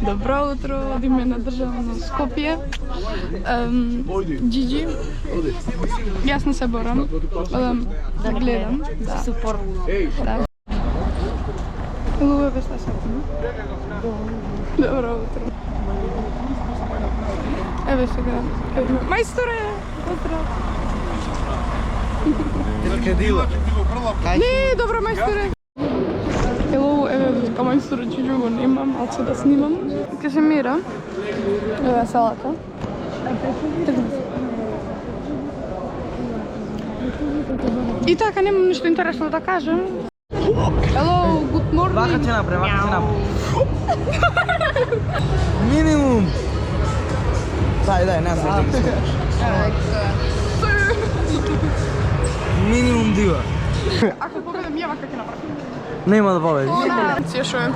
Добро утро, од име на државно Скопје. Джиджи. Јас не се борам. Да гледам. Да. Супор. Да. Луѓе без тасата. Добро утро. Еве сега. Мајсторе, утро. Не, добро мајсторе. Hello, еве мајсторе Джиджи го немам, ал се да снимам. Кажемира. Еве салата. И така, немам ништо интересно да кажем. Hello, good morning. Вака ќе направи. Минимум. Дај, не знам. Минимум дива. Ако победам, ја вака ќе направам. Нема да победиш. Франција шо е?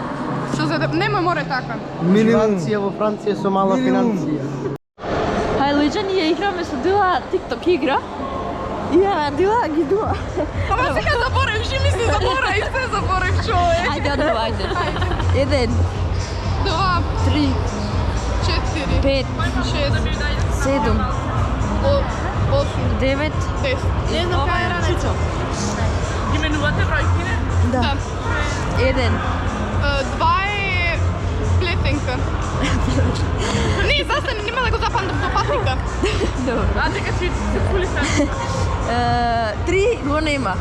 Што за нема море така. Минимум. Во Франција со мала финансија. Хај луѓе, ние играме со Дила TikTok игра. Ја, Дила ги дуа. Ама сега заборев, ши мисли заборев, и се заборев човек. Ајде, однова, ајде. 1, 2, 3, 4, 5, 6, 7, 8, 9. 10. Не знам кај е ранечо. Именувате бројките? Да. 1. 2 е плетенка. Не, застани, нема да го запамтам до патника. Добро. А дека си се пулиса. 3 го нема.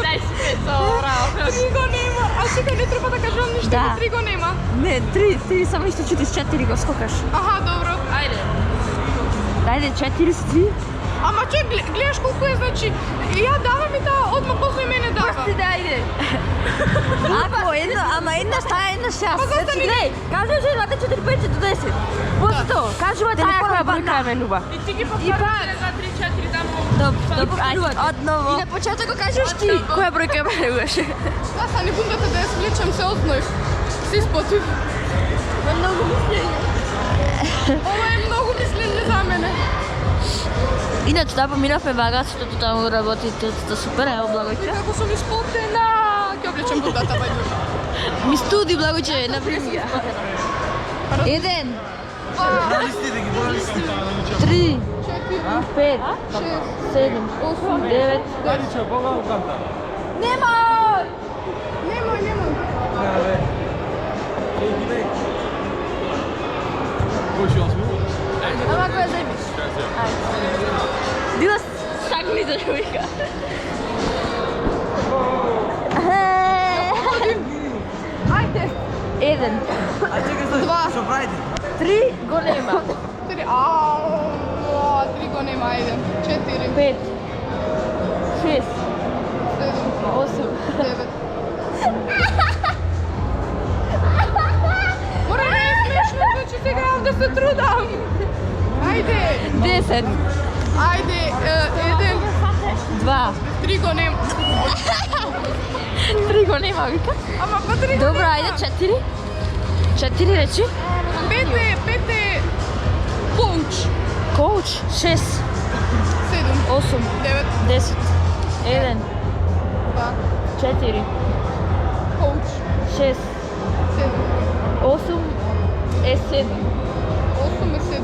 Дај си песо, браво. 3 го нема. А сега не треба да кажам ништо, Да. 3 го нема. Не, 3 само исто чути с 4 го скокаш. Аха, добро. Ајде. Ајде, 4 с 3. Ама че гледаш колку е, значи, ја давам и таа одма после мене дава. Прости, дајде. Ако едно, ама една стаја, една шест. Па зашто Значи, не- гледај, кажувате имате 4 5 до 10. После тоа, кажува таа која бројка е менува. И ти ги И повториш пак. 1, 2, 3, 4 тамо. Добро, ајде, одново. И на почеток го кажеш ти, која бројка е менуваш. Да, са не бундата да ја свлечам, се озноив. Се испотив. Многу мислење. Ова е многу мислење за мене. Иначе да поминавме багатството, таму работите супер, ево благојче. Како сум испотена, ќе облечам бундата бајду. Ми студи благојче, на пример. 1, 3, 5, 7, 8, 9. Немој! Немој. Ама која зајбиш? Дила сагни за човека. Ајде. 1, 2, 3 го нема. 3, 3 го нема, ајде. 4, 5, 6, 7, 8. 9. Мора не е смешно, значи сега јам да се трудам. Ајде. 10, Ајде, 1, 2, 3 го нема. 3 го нема, вика. Ама па 3 го Добро, нема. ајде 4. 4 речи. 5 е коуч. Коуч 6, 7, 8, 9, 10, 1, 2, 4, коуч. 6, 7, 8 е 7. 8 е 7. 8 е 7.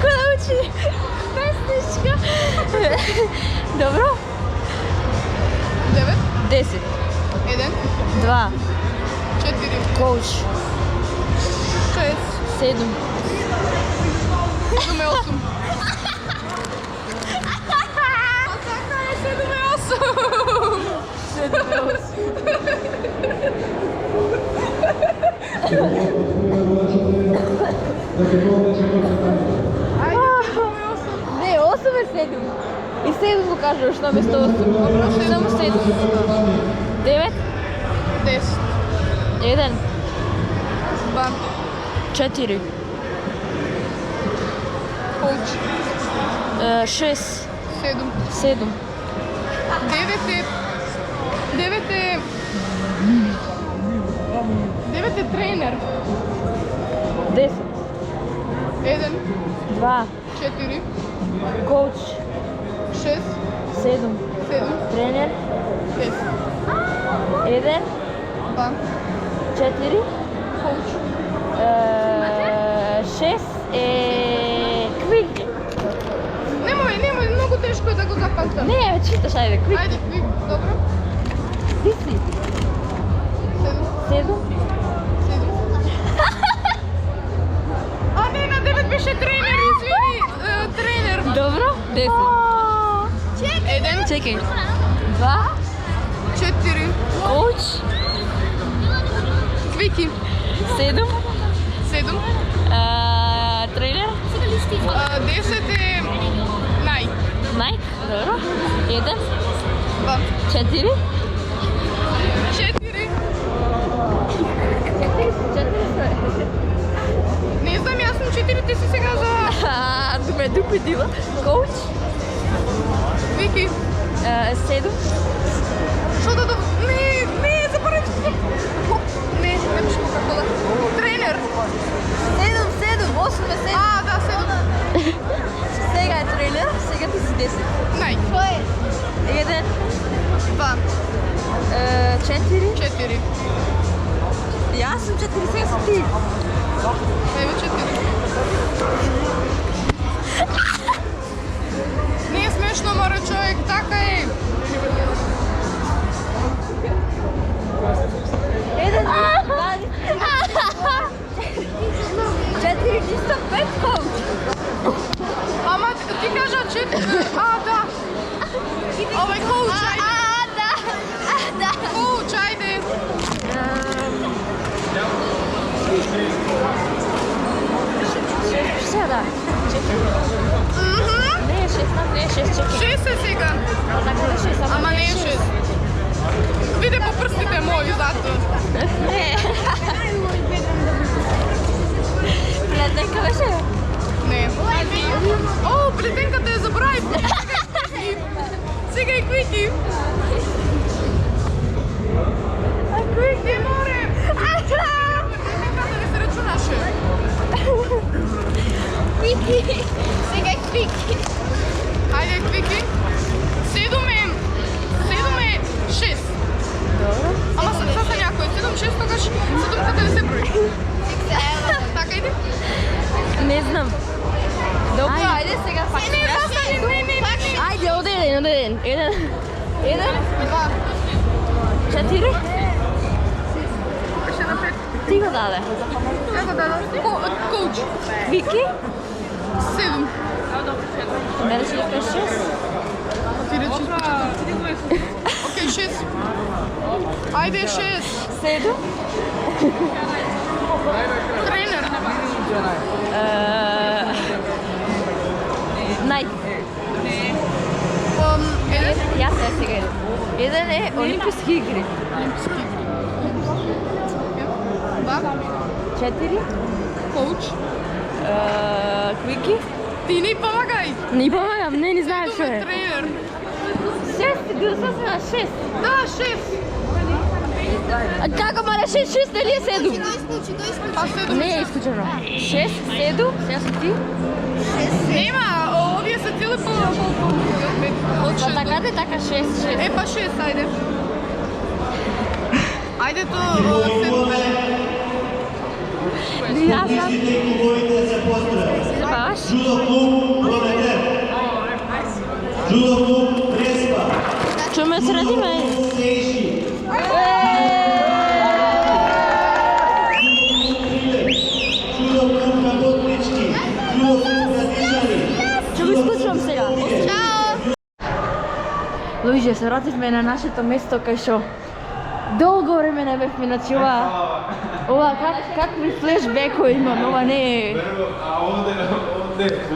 Која учи? Песничка. Добро. 9, 10, 1, 2, 4, коуч 6, 7. 7 е 8. А така е 7 е 8. 7 е 8. Не, 8 е 7. И 7 го кажеш на место 8. Само 7. 9, 10, 1, 2, 4, коуч. 6, 7, 7. 9 е 9 е тренер. 10, 1, 2, 4, коуч 6, 7, 7, Тренер 5, 1, 2, 4, коуч, 6 квик. Немој, многу тешко е да го запамтам. Не, читаш, ајде, квик. Ајде, квик, добро. Ти си. 7, 7. 7. А не, на 9 беше тренер, извини. Тренер. Добро? 10. 1, Чекај. 2. 4, Коуч. Вики, 7. 7, Тренер. 10 е Нај. Найк. Добро. 1. 2, 4. 4. Не знам, јас сум 4, ти си сега за... Ме допитила. Коуч. Вики, 7. шо да... Не, заборав. Не беше Кока-Кола. Тренер. 7. 8 е 7. А, да, 7. Сега е тренер. Сега ти си 10. Нај. 1. 2, 4. 4. Јас сум 4, сега си ти. Еве 4. Не е смешно, мора човек, така е. 1, 4, 5 коуч. Ама ти кажа 4. А, да. Овај коуч, ајде. Да. Коуч, ајде. Сега. Не е 6, не е 6, чекай. 6 е сега. Така да 6, Ама не е 6. Виде по прстите мои, зато. Не. Плетенка беше? Не. О, плетенката я забравив. Сега и квики. А квики, море. Плетенката не се рачунаше. Квики. Сега е квики. Ајде, квики. 7 е 6. Добро. Ама са някој. 7, 6, тогаш 7-ката не се брои. Така иде? Не знам. Добро, ајде сега пак. Не. Ајде, од 1. 1. 2. 4. Беше на 5. Ти го даде. Како да? Коуч. Вики. 7. Мене ще кажеш 6. Ти речи. Окей, 6. Ајде 6. 7. Тренер. Нај. 1. Јас сега. 1 е Олимписки игри. 2. 4. Коуч. Квики. Ти ни помагај. Не помагам, не знаеш што е. Тренер. 6, бил съм на 6. Да, 6. Како ма на 6 дали е 7? Па 7. Не е исклучено. 6, 7, сега су ти. Нема, овие се цели по... Од Па 6. така де така 6, 6. Е, па 6, ајде. Ајде то 7. Јас сам. Се забаваш? Judo Club Crespa. Чуме се радиме. Judo Club Kapotnički. Judo Club Gradišani. Ќе го исклучувам сега. Чао! Луиже, се вративме на нашето место кај шо долго време не бевме, значи ова какви флешбекови имам, ова не е... А онде,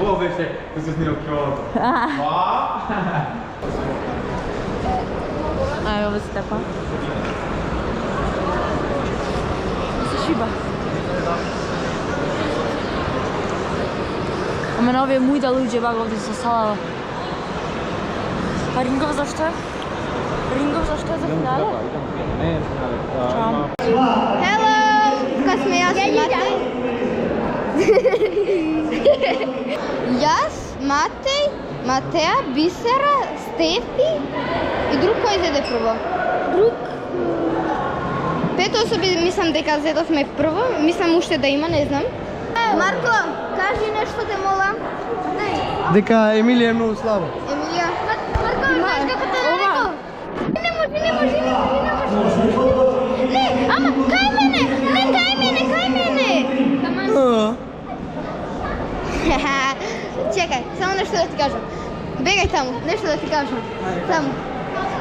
ова беше, кој се снимал Кјото. Ај, ова се тепа. Се шиба. Ама на овие мујда луѓе бага овде со салава. А Рингов зашто е? Рингов зашто е за финале? Чао. Hello! Тука сме јас и Матеј. Јас, Матеј, Матеја, Бисера, Стефи и друг кој зеде прво? Друг? 5 особи мислам дека зедовме прво, мислам уште да има, не знам. Марко, кажи нешто те молам. Дека Емилија е многу слаба. Емилија. Марко, знаеш како те рекол? Не може. Не, ама кај мене, кај мене. Чекај, само нешто да ти кажам. Бегај таму, нешто да ти кажам. Таму.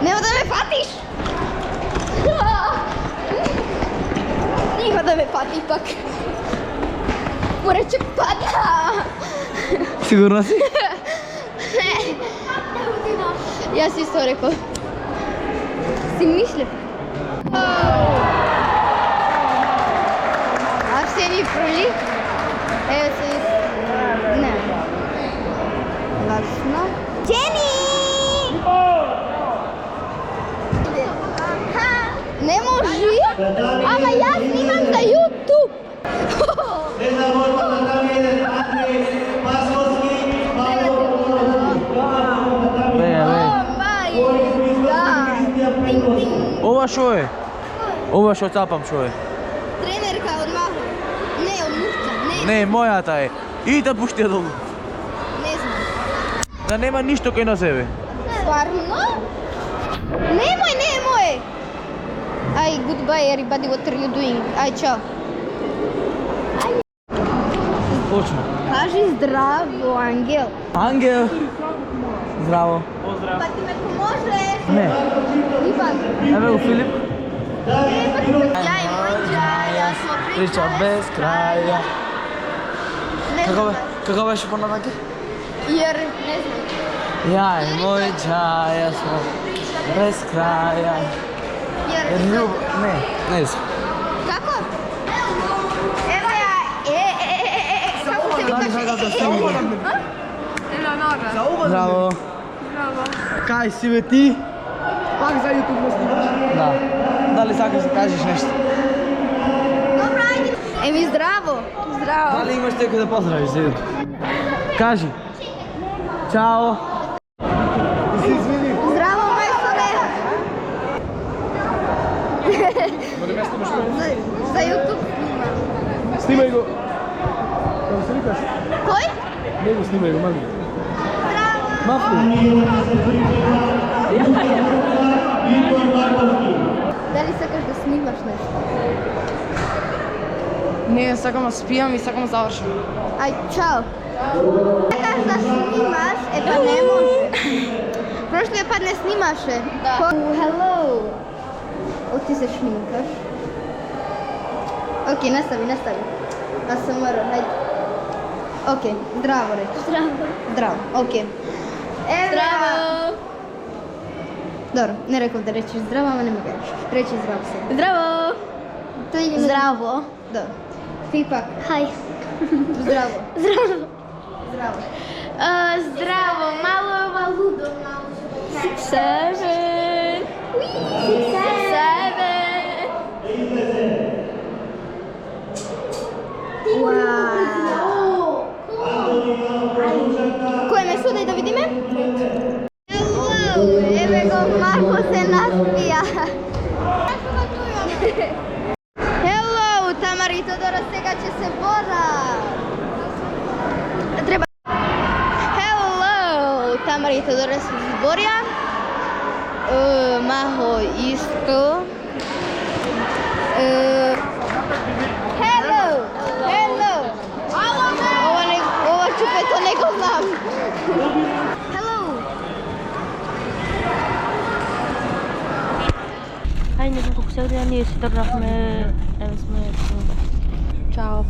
Нема да ме фатиш. Нема да ме фати пак. Порече падна. Сигурна си? Јас исто рекол. Си мислев. Арсени фроли. Ево се. Не. Ласно. Джени! Не може. Ама јас снимам за YouTube. Treza volta na caminha, Andrei, Pascoski, Paulo, Ова шо е? Ова шо цапам шо е? Тренерка од Махо. Не, од Мурка. Не, мојата е. И да пушти ја долу. Не знам. Да нема ништо кај на себе. Стварно? Немој. Ай, goodbye everybody, what are you doing? Ай, чао. Точно. Кажи здраво, Ангел. Ангел. Здраво. Па ти ме поможеш? Не. Иван. Еве го Филип. Ја и мој џаја смо Прича без краја. Не знам. Како беше понатаке? Јер, не знам. Ја и мој џаја смо без краја. Јер, Не знам. како? Ево ја, како се викаше? Здраво. Кај си бе ти? Пак за YouTube не снимаш? Да. Дали сакаш да кажеш нешто? Добро, ајде. Еми, здраво. Здраво. Дали имаш некој да поздравиш за YouTube? Кажи. Чао. Здраво, мајсторе. За YouTube снимам. Снимај го. Како се викаш? Кој? Не го снимај го, маги. Здраво. Мафли. Дали сакаш да снимаш нешто? Не, сакам да спијам и сакам да завршам. Ај, чао. Сакаш да снимаш, па не може. Прошлиот пат не снимаше. Да. Hello. Оти се шминкаш. Океј, настави. АСМР, хајде. Океј, здраво речи. Здраво, океј. Здраво. Добро, не реков да речеш здраво, ама не ме кажеш. Речи здраво се. Здраво! Здраво. Добро. Ти пак. Хај. Здраво. Здраво. Здраво. Здраво, мало е ова лудо, мало. 7. Кој ме судај да видиме? Hello, еве го Марко се наспија. Hello, Тамара и Тодора сега ќе се бора. Треба. Hello, Тамара и Тодора се зборија. Махо исто. Hello. Ова чупето не го знам. Hello. Хај, неколку се ние си добравме, еве сме. Чао.